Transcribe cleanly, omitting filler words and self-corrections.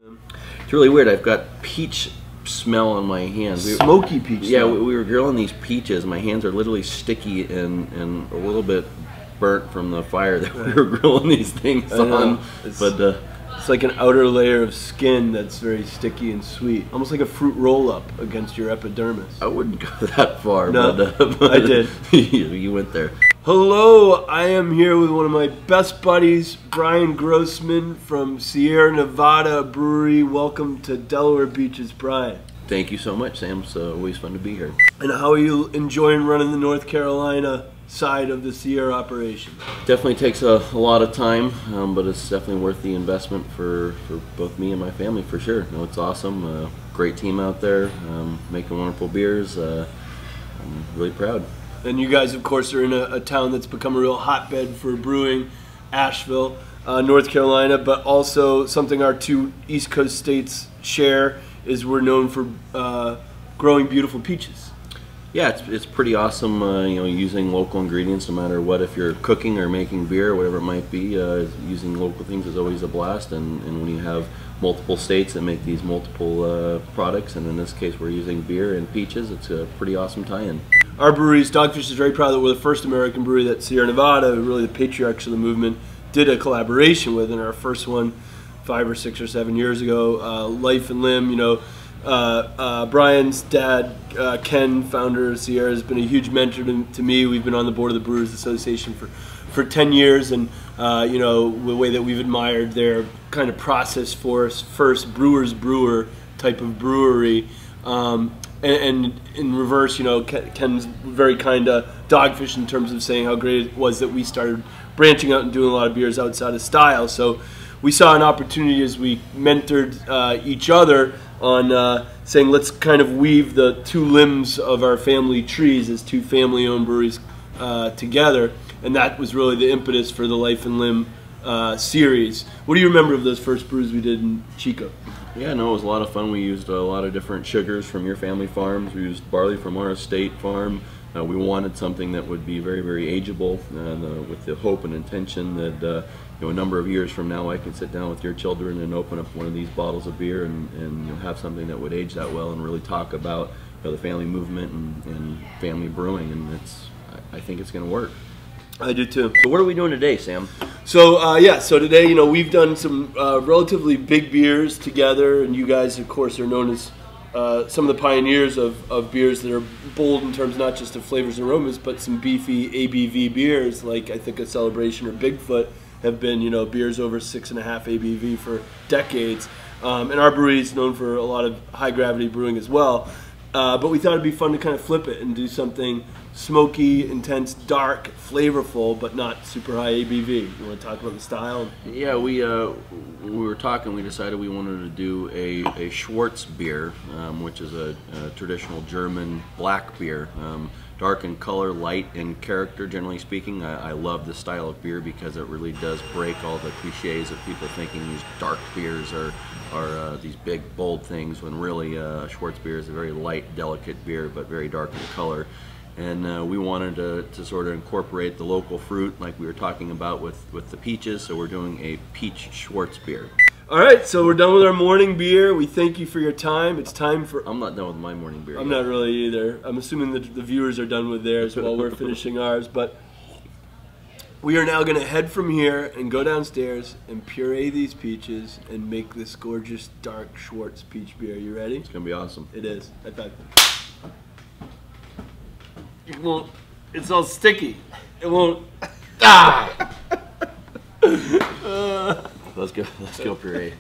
It's really weird. I've got peach smell on my hands. Smoky peach. Yeah, we were grilling these peaches. My hands are literally sticky and a little bit burnt from the fire that we were grilling these things on. It's like an outer layer of skin that's very sticky and sweet, almost like a fruit roll-up against your epidermis. I wouldn't go that far, no, but I did. You went there. Hello, I am here with one of my best buddies, Brian Grossman from Sierra Nevada Brewery. Welcome to Delaware Beaches, Brian. Thank you so much, Sam. It's always fun to be here. And how are you enjoying running the North Carolina side of the Sierra operation? Definitely takes a lot of time, but it's definitely worth the investment for both me and my family, for sure. No, it's awesome. Great team out there, making wonderful beers. I'm really proud. And you guys, of course, are in a town that's become a real hotbed for brewing, Asheville, North Carolina, but also something our two East Coast states share is we're known for growing beautiful peaches. Yeah, it's pretty awesome, you know, using local ingredients no matter what. If you're cooking or making beer or whatever it might be, using local things is always a blast. And when you have multiple states that make these multiple products, and in this case we're using beer and peaches, it's a pretty awesome tie-in. Our breweries, Dogfish is very proud that we're the first American brewery that Sierra Nevada, really the patriarchs of the movement, did a collaboration with. And our first one 5 or 6 or 7 years ago, Life and Limb, you know, Brian's dad, Ken, founder of Sierra, has been a huge mentor to me. We've been on the board of the Brewers Association for 10 years, and you know, the way that we've admired their kind of process for first brewer's brewer type of brewery. And in reverse, you know, Ken's very kind to Dogfish in terms of saying how great it was that we started branching out and doing a lot of beers outside of style. So we saw an opportunity as we mentored each other on saying let's kind of weave the two limbs of our family trees as two family-owned breweries together, and that was really the impetus for the Life and Limb series. What do you remember of those first brews we did in Chico? Yeah, no, it was a lot of fun. We used a lot of different sugars from your family farms. We used barley from our estate farm. We wanted something that would be very, very ageable, with the hope and intention that you know, a number of years from now I can sit down with your children and open up one of these bottles of beer and you know, have something that would age that well and really talk about, you know, the family movement and family brewing, and I think it's going to work. I do too. So what are we doing today, Sam? So yeah, so today, you know, we've done some relatively big beers together, and you guys, of course, are known as some of the pioneers of beers that are bold in terms not just of flavors and aromas, but some beefy ABV beers, like I think a Celebration or Bigfoot have been, you know, beers over 6.5 ABV for decades. And our brewery is known for a lot of high gravity brewing as well. But we thought it'd be fun to kind of flip it and do something smoky, intense, dark, flavorful, but not super high ABV. You want to talk about the style? Yeah, we were talking. We decided we wanted to do a Schwartzbier, which is a traditional German black beer. Dark in color, light in character, generally speaking. I love this style of beer because it really does break all the cliches of people thinking these dark beers are these big, bold things, when really Schwartzbier is a very light, delicate beer, but very dark in color. And we wanted to sort of incorporate the local fruit like we were talking about with the peaches, so we're doing a peach Schwartzbier. All right, so we're done with our morning beer. We thank you for your time. It's time for... I'm not done with my morning beer I'm not really either. I'm assuming that the viewers are done with theirs while we're finishing ours, but we are now going to head from here and go downstairs and puree these peaches and make this gorgeous dark Schwartz peach beer. You ready? It's going to be awesome. It is. I thought... It won't... It's all sticky. It won't... Ah! Let's go puree.